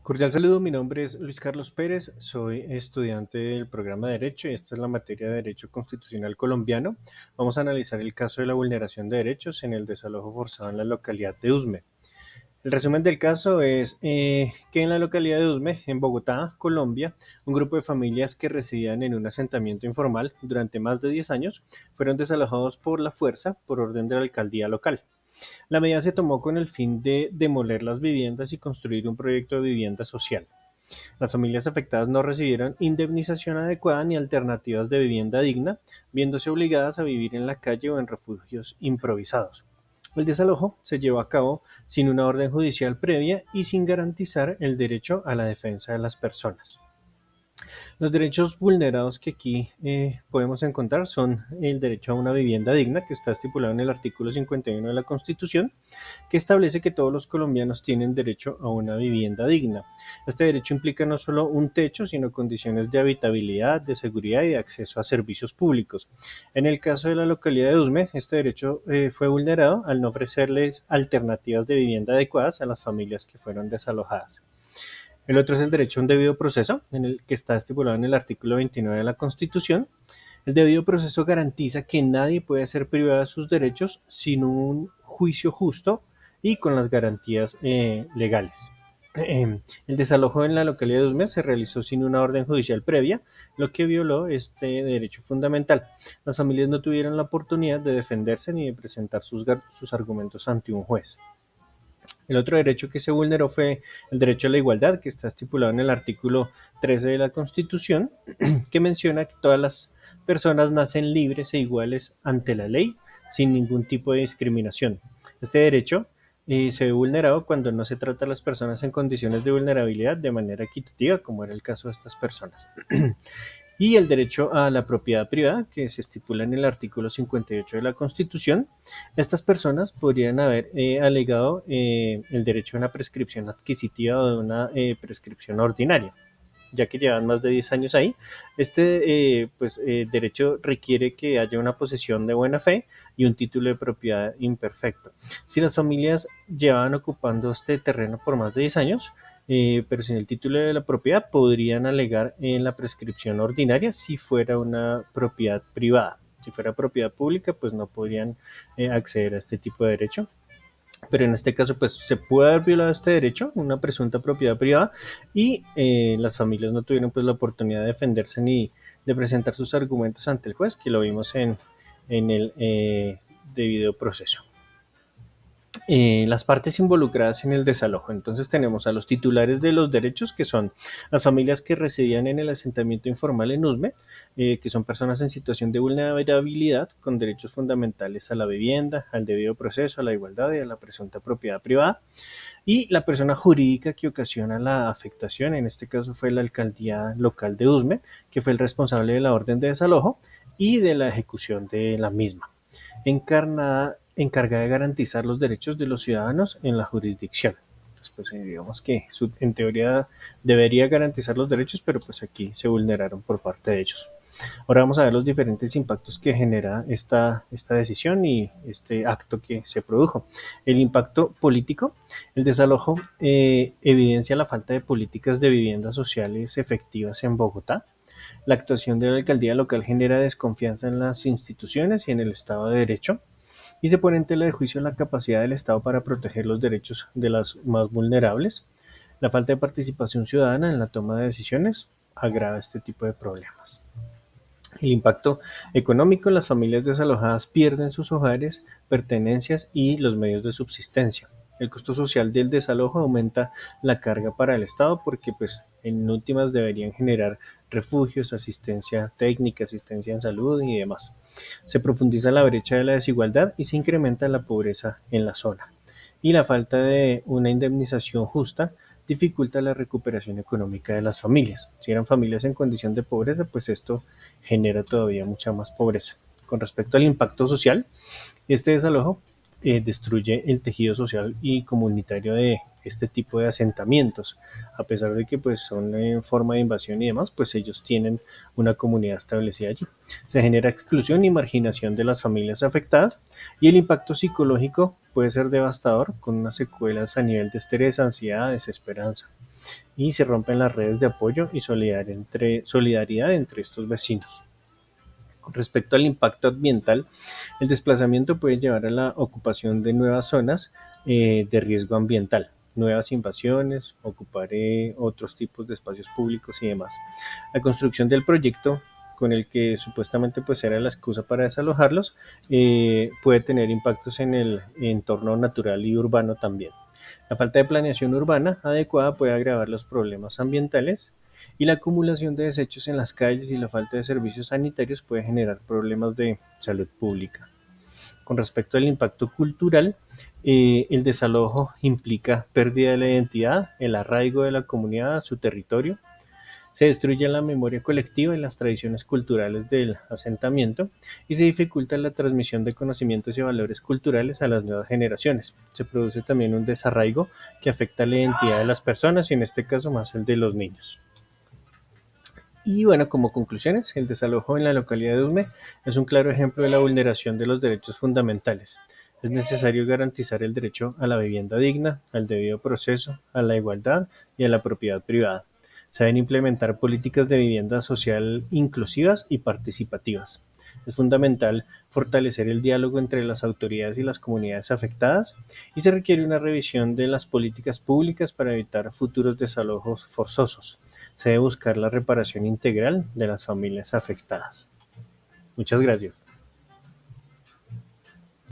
Cordial saludo, mi nombre es Luis Carlos Pérez, soy estudiante del programa de Derecho y esta es la materia de Derecho Constitucional Colombiano. Vamos a analizar el caso de la vulneración de derechos en el desalojo forzado en la localidad de Usme. El resumen del caso es que en la localidad de Usme, en Bogotá, Colombia, un grupo de familias que residían en un asentamiento informal durante más de 10 años fueron desalojados por la fuerza por orden de la alcaldía local. La medida se tomó con el fin de demoler las viviendas y construir un proyecto de vivienda social. Las familias afectadas no recibieron indemnización adecuada ni alternativas de vivienda digna, viéndose obligadas a vivir en la calle o en refugios improvisados. El desalojo se llevó a cabo sin una orden judicial previa y sin garantizar el derecho a la defensa de las personas. Los derechos vulnerados que aquí podemos encontrar son el derecho a una vivienda digna, que está estipulado en el artículo 51 de la Constitución, que establece que todos los colombianos tienen derecho a una vivienda digna. Este derecho implica no solo un techo, sino condiciones de habitabilidad, de seguridad y de acceso a servicios públicos. En el caso de la localidad de Usme, este derecho fue vulnerado al no ofrecerles alternativas de vivienda adecuadas a las familias que fueron desalojadas. El otro es el derecho a un debido proceso, en el que está estipulado en el artículo 29 de la Constitución. El debido proceso garantiza que nadie puede ser privado de sus derechos sin un juicio justo y con las garantías legales. El desalojo en la localidad de Usme se realizó sin una orden judicial previa, lo que violó este derecho fundamental. Las familias no tuvieron la oportunidad de defenderse ni de presentar sus argumentos ante un juez. El otro derecho que se vulneró fue el derecho a la igualdad, que está estipulado en el artículo 13 de la Constitución, que menciona que todas las personas nacen libres e iguales ante la ley, sin ningún tipo de discriminación. Este derecho se ve vulnerado cuando no se trata a las personas en condiciones de vulnerabilidad de manera equitativa, como era el caso de estas personas. Y el derecho a la propiedad privada, que se estipula en el artículo 58 de la Constitución. Estas personas podrían haber alegado el derecho a una prescripción adquisitiva o de una prescripción ordinaria, ya que llevan más de 10 años ahí. Este derecho requiere que haya una posesión de buena fe y un título de propiedad imperfecto. Si las familias llevaban ocupando este terreno por más de 10 años, pero sin el título de la propiedad, podrían alegar en la prescripción ordinaria si fuera una propiedad privada. Si fuera propiedad pública, pues no podrían acceder a este tipo de derecho. Pero en este caso, pues se puede haber violado este derecho, una presunta propiedad privada, y las familias no tuvieron pues la oportunidad de defenderse ni de presentar sus argumentos ante el juez, que lo vimos en el debido proceso. Las partes involucradas en el desalojo. Entonces tenemos a los titulares de los derechos, que son las familias que residían en el asentamiento informal en Usme, que son personas en situación de vulnerabilidad con derechos fundamentales a la vivienda, al debido proceso, a la igualdad y a la presunta propiedad privada. Y la persona jurídica que ocasiona la afectación, en este caso fue la alcaldía local de Usme, que fue el responsable de la orden de desalojo y de la ejecución de la misma, encargada de garantizar los derechos de los ciudadanos en la jurisdicción. Entonces, pues, digamos que en teoría debería garantizar los derechos, pero pues aquí se vulneraron por parte de ellos. Ahora vamos a ver los diferentes impactos que genera esta decisión y este acto que se produjo. El impacto político. El desalojo evidencia la falta de políticas de viviendas sociales efectivas en Bogotá. La actuación de la alcaldía local genera desconfianza en las instituciones y en el Estado de Derecho, y se pone en tela de juicio la capacidad del Estado para proteger los derechos de las más vulnerables. La falta de participación ciudadana en la toma de decisiones agrava este tipo de problemas. El impacto económico. Las familias desalojadas pierden sus hogares, pertenencias y los medios de subsistencia. El costo social del desalojo aumenta la carga para el Estado porque pues en últimas deberían generar refugios, asistencia técnica, asistencia en salud y demás. Se profundiza la brecha de la desigualdad y se incrementa la pobreza en la zona. Y la falta de una indemnización justa dificulta la recuperación económica de las familias. Si eran familias en condición de pobreza, pues esto genera todavía mucha más pobreza. Con respecto al impacto social, este desalojo destruye el tejido social y comunitario de este tipo de asentamientos. A pesar de que pues son en forma de invasión y demás, pues ellos tienen una comunidad establecida allí. Se genera exclusión y marginación de las familias afectadas, y el impacto psicológico puede ser devastador, con unas secuelas a nivel de estrés, ansiedad, desesperanza. y se rompen las redes de apoyo y solidaridad entre estos vecinos. Con respecto al impacto ambiental, el desplazamiento puede llevar a la ocupación de nuevas zonas de riesgo ambiental, nuevas invasiones, ocupar otros tipos de espacios públicos y demás. La construcción del proyecto con el que supuestamente pues era la excusa para desalojarlos, puede tener impactos en el entorno natural y urbano también. La falta de planeación urbana adecuada puede agravar los problemas ambientales y la acumulación de desechos en las calles y la falta de servicios sanitarios puede generar problemas de salud pública. Con respecto al impacto cultural, el desalojo implica pérdida de la identidad, el arraigo de la comunidad a su territorio, se destruye la memoria colectiva y las tradiciones culturales del asentamiento y se dificulta la transmisión de conocimientos y valores culturales a las nuevas generaciones. Se produce también un desarraigo que afecta la identidad de las personas y en este caso más el de los niños. Y bueno, como conclusiones, el desalojo en la localidad de Usme es un claro ejemplo de la vulneración de los derechos fundamentales. Es necesario garantizar el derecho a la vivienda digna, al debido proceso, a la igualdad y a la propiedad privada. Se deben implementar políticas de vivienda social inclusivas y participativas. Es fundamental fortalecer el diálogo entre las autoridades y las comunidades afectadas y se requiere una revisión de las políticas públicas para evitar futuros desalojos forzosos. Se debe buscar la reparación integral de las familias afectadas. Muchas gracias.